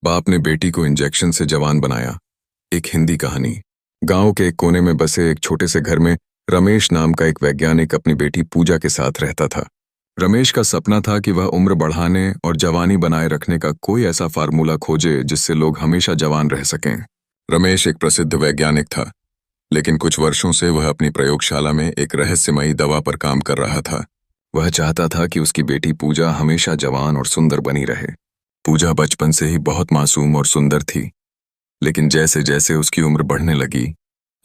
बाप ने बेटी को इंजेक्शन से जवान बनाया। एक हिंदी कहानी। गांव के एक कोने में बसे एक छोटे से घर में रमेश नाम का एक वैज्ञानिक अपनी बेटी पूजा के साथ रहता था। रमेश का सपना था कि वह उम्र बढ़ाने और जवानी बनाए रखने का कोई ऐसा फार्मूला खोजे जिससे लोग हमेशा जवान रह सकें। रमेश एक प्रसिद्ध वैज्ञानिक था, लेकिन कुछ वर्षों से वह अपनी प्रयोगशाला में एक रहस्यमयी दवा पर काम कर रहा था। वह चाहता था कि उसकी बेटी पूजा हमेशा जवान और सुंदर बनी रहे। पूजा बचपन से ही बहुत मासूम और सुंदर थी, लेकिन जैसे जैसे उसकी उम्र बढ़ने लगी,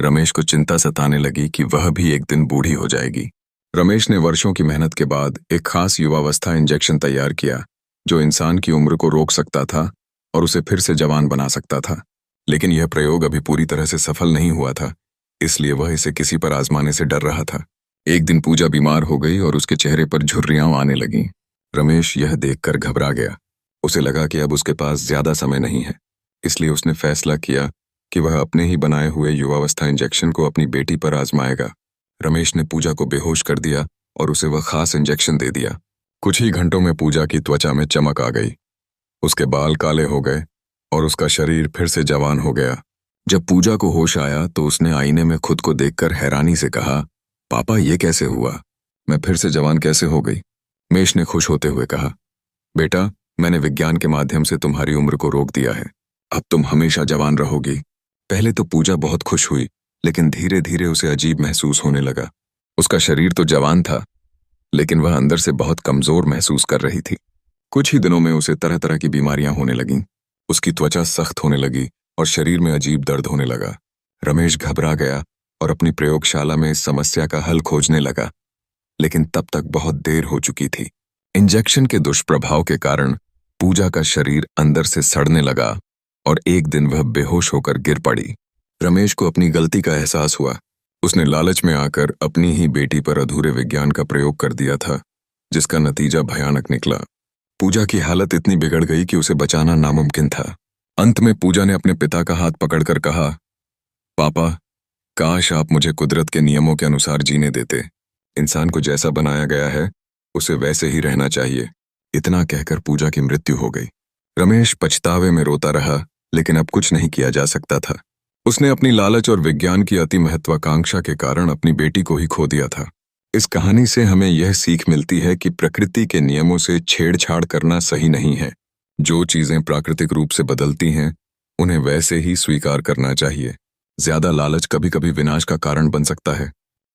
रमेश को चिंता सताने लगी कि वह भी एक दिन बूढ़ी हो जाएगी। रमेश ने वर्षों की मेहनत के बाद एक खास युवावस्था इंजेक्शन तैयार किया, जो इंसान की उम्र को रोक सकता था और उसे फिर से जवान बना सकता था। लेकिन यह प्रयोग अभी पूरी तरह से सफल नहीं हुआ था, इसलिए वह इसे किसी पर आजमाने से डर रहा था। एक दिन पूजा बीमार हो गई और उसके चेहरे पर झुर्रियां आने लगीं। रमेश यह देखकर घबरा गया। उसे लगा कि अब उसके पास ज्यादा समय नहीं है, इसलिए उसने फैसला किया कि वह अपने ही बनाए हुए युवावस्था इंजेक्शन को अपनी बेटी पर आजमाएगा। रमेश ने पूजा को बेहोश कर दिया और उसे वह खास इंजेक्शन दे दिया। कुछ ही घंटों में पूजा की त्वचा में चमक आ गई, उसके बाल काले हो गए और उसका शरीर फिर से जवान हो गया। जब पूजा को होश आया तो उसने आईने में खुद को देखकर हैरानी से कहा, पापा ये कैसे हुआ? मैं फिर से जवान कैसे हो गई? रमेश ने खुश होते हुए कहा, बेटा, मैंने विज्ञान के माध्यम से तुम्हारी उम्र को रोक दिया है। अब तुम हमेशा जवान रहोगी। पहले तो पूजा बहुत खुश हुई, लेकिन धीरे धीरे उसे अजीब महसूस होने लगा। उसका शरीर तो जवान था, लेकिन वह अंदर से बहुत कमजोर महसूस कर रही थी। कुछ ही दिनों में उसे तरह तरह की बीमारियां होने लगीं। उसकी त्वचा सख्त होने लगी और शरीर में अजीब दर्द होने लगा। रमेश घबरा गया और अपनी प्रयोगशाला में इस समस्या का हल खोजने लगा, लेकिन तब तक बहुत देर हो चुकी थी। इंजेक्शन के दुष्प्रभाव के कारण पूजा का शरीर अंदर से सड़ने लगा और एक दिन वह बेहोश होकर गिर पड़ी। रमेश को अपनी गलती का एहसास हुआ। उसने लालच में आकर अपनी ही बेटी पर अधूरे विज्ञान का प्रयोग कर दिया था, जिसका नतीजा भयानक निकला। पूजा की हालत इतनी बिगड़ गई कि उसे बचाना नामुमकिन था। अंत में पूजा ने अपने पिता का हाथ पकड़कर कहा, पापा, काश आप मुझे कुदरत के नियमों के अनुसार जीने देते। इंसान को जैसा बनाया गया है उसे वैसे ही रहना चाहिए। इतना कहकर पूजा की मृत्यु हो गई। रमेश पछतावे में रोता रहा, लेकिन अब कुछ नहीं किया जा सकता था। उसने अपनी लालच और विज्ञान की अति महत्वाकांक्षा के कारण अपनी बेटी को ही खो दिया था। इस कहानी से हमें यह सीख मिलती है कि प्रकृति के नियमों से छेड़छाड़ करना सही नहीं है। जो चीजें प्राकृतिक रूप से बदलती हैं, उन्हें वैसे ही स्वीकार करना चाहिए। ज्यादा लालच कभी कभी विनाश का कारण बन सकता है।